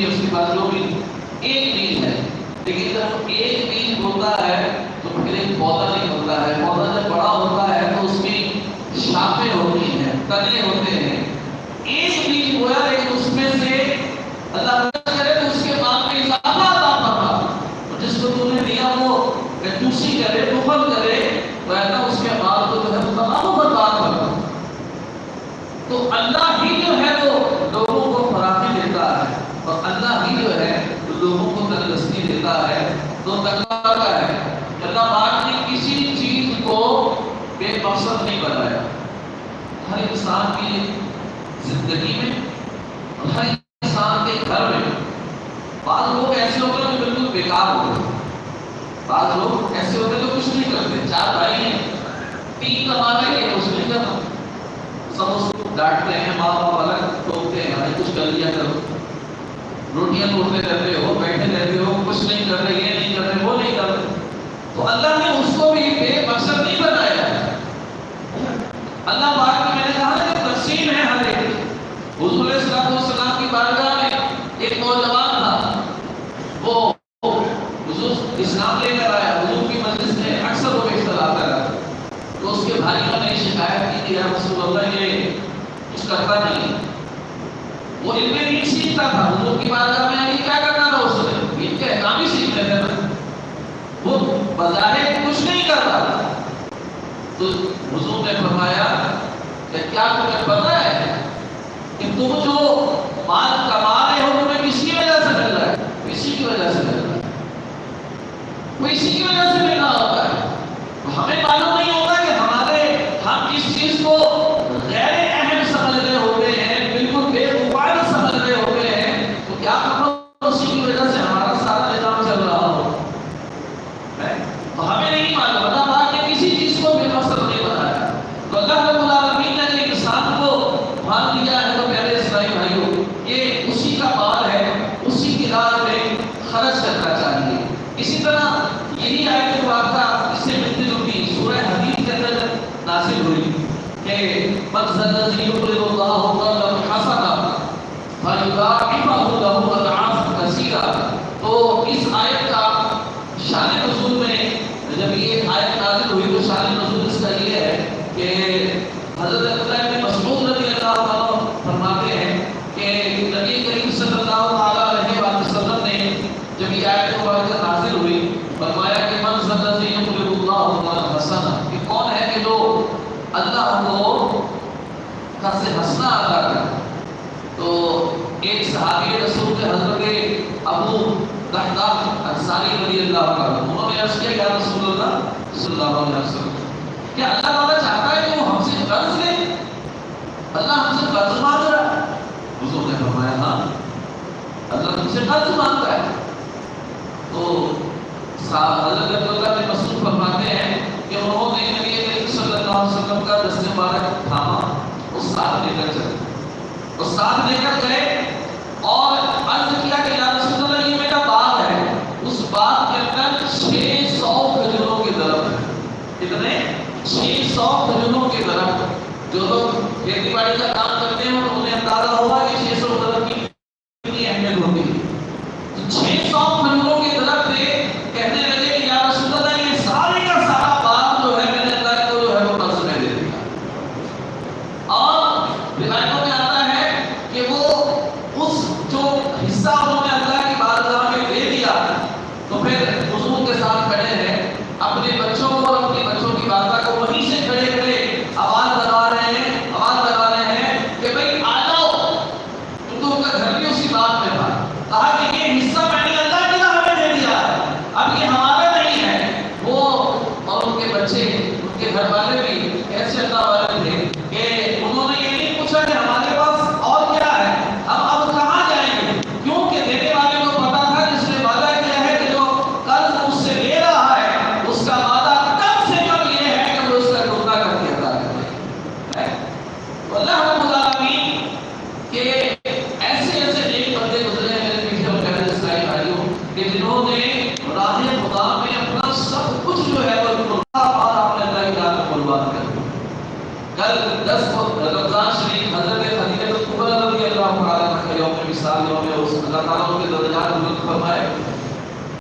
بھی اس کے پاس جو بھی ایک بیج ہے، لیکن جب ایک بیج ہوتا ہے تو پھر ایک پودا نہیں ہوتا ہے. پودا جب بڑا ہوتا ہے تو اس کی شاخیں ہوتی ہیں، تنے ہوتے ہیں. ایک بیج بویا لیکن اس میں سے اللہ کرے تو اس کے بعد میں اضافہ عطا فرما. جس کو تم نے دیا وہ کنجوسی کرے، بخل کرے، تو ایسا اس کے بعد تو جو ہے تمام برباد کرتا. تو اللہ ہی جو ہے وہ لوگوں کو فراخی دیتا ہے، اور اللہ ہی جو ہے لوگوں کو تندرستی دیتا ہے. تو تقویٰ کا ہے اللہ پاک نے کسی چیز کو بے مقصد نہیں بنایا. ہر انسان کی زندگی میں اور ہر انسان کے گھر میں بعض لوگ ایسے ہوتے ہیں جو بالکل بیکار ہوتے ہیں، بعض لوگ ایسے ہوتے ہیں جو کچھ نہیں کرتے. 4 بھائی ہیں، 3 کما رہے ہیں، اس میں کرنا سب اس کو ڈانٹتے ہیں، ماں باپ الگ ٹوکتے ہیں، بھائی کچھ کر لیا کرو. روٹیاں توڑتے رہتے ہو، بیٹھے رہتے ہو، کچھ نہیں کر رہے، یہ نہیں کر رہے، وہ نہیں کر رہے. تو اللہ نے اس کو بھی بے مقصد نہیں بنایا. اللہ پاک نے، میں نے کہا کہ تقسیم ہے ہر ایک. حضور علیہ السلام کی بارگاہ میں ایک نوجوان تھا، وہ حضور اسلام لے کر آیا. حضور کی مجلس میں اکثر وہ بیشتر آتا رہا. تو اس کے بھائیوں نے شکایت کی کہ یا رسول اللہ یہ کچھ کرتا نہیں. وہ علم نہیں سیکھتا تھا. حضور کی بارگاہ میں آگے کیا کرنا تھا؟ اس نے ان کے احکام ہی سیکھنے تھے. وہ بظاہر کچھ نہیں کرتا تھا. تو حضور نے فرمایا کہ کیا تمہیں پتہ ہے کہ تم جو مال کما رہے ہو تمہیں کس کی وجہ سے مل رہا ہے؟ اسی کی وجہ سے مل رہا ہے. وہ اسی کی وجہ سے ملنا ہوتا ہے. ہمیں معلوم نہیں ہوتا کہ ہم اس چیز کو غیر اہم سمجھ رہے ہوتے ہیں، بالکل بے وقوع سمجھ رہے ہوتے ہیں. تو کیا خبر اسی کی وجہ سے ہمارا سارا نظام چل رہا ہو. تو ہمیں نہیں معلوم. اللہ پاک نے کسی چیز کو بے مقصد نہیں بنایا. تو اللہ رب العالمین نے ایک انسان کو مان لیا ہے. تو پیارے اسلامی بھائیوں، یہ اسی کا مال ہے، اسی کی راہ میں خرچ کرنا چاہیے. اسی طرح یہی آیت واقعہ اس سے ملتی جلتی سورہ حدید کے اندر نازل ہوئی کہ من ذا الذی یقرض اللہ قرضا حسنا فیضاعفہ لہ اضعافا کثیرہ. تو اس آیت کا شان نزول میں جب یہ آیت نازل ہوئی تو شان نزول اس کا یہ ہے کہ حضرت عبداللہ بن مسعود رضی اللہ عنہ فرماتے ہیں کہ نبی کریم صلی اللہ علیہ وسلم نے جب یہ آیت مبارکہ نازل ہوئی فرمایا کہ من ذا الذی یقرض اللہ قرضا حسنا، کہ کون ہے کہ جو اللہ کو قرض حسنا عطا کرے. تو ایک صحابی رسول کے حضرت ابو دحداح انصاری رضی اللہ عنہ، انہوں نے عرض کیا یا رسول اللہ صلی اللہ علیہ وسلم، کیا اللہ تعالیٰ چاہتا ہے کہ وہ ہم سے قرض لے؟ اللہ ہم سے قرض مانگ رہا ہے. حضور نے فرمایا ہاں، اللہ ہم سے قرض مانگتا ہے. تو حضرت عبداللہ بن مسعود فرماتے ہیں کہ انہوں نے نبی کریم صلی اللہ علیہ وسلم کا دست مبارک تھاما، اس ساتھ لے کر چلے، اس ساتھ لے کر گئے اور عرض کیا کہ یا رسول اللہ یہ میرا باغ ہے. اس باغ کے اندر 600 کھجوروں کے درخت ہیں. کتنے؟ 600 کھجوروں کے درخت. جو لوگ کھیتی باڑی کا کام کرتے ہیں انہیں اندازہ ہوگا کہ 600 درخت کی کتنی اہمیت ہوتی ہے. تو 600 کھجوروں کے درخت کہنے لگے کہ یا رسول اللہ یہ سارے کا سارا باغ جو ہے میں نے اللہ کو جو ہے وہ قرض میں دے دیا. اور روایتوں میں آتا ہے کہ وہ اس جو حصہ انہوں نے اللہ کی بارگاہ میں دے دیا تو پھر حضور کے ساتھ کھڑے ہیں، اپنے بچوں کو اور اپنی بچوں کی بارگاہ کو وہیں سے کھڑے کھڑے آواز لگا رہے ہیں کہ بھئی آ جاؤ. کیونکہ ان کا گھر بھی اسی بات میں تھا. کہا کہ یہ حصہ میں نے اللہ کی راہ میں دے دیا ہے، اب یہ ہمارا نہیں ہے. وہ اور ان کے بچے، ان کے گھر والے بھی ایسے اللہ والے تھے کہ انہوں نے یہ نہیں پوچھا کہ ہمارے پاس اور کیا ہے، ہم اب کہاں جائیں گے، کیونکہ دینے والے کو پتا تھا جس نے وعدہ کیا ہے کہ جو والوں کے درجات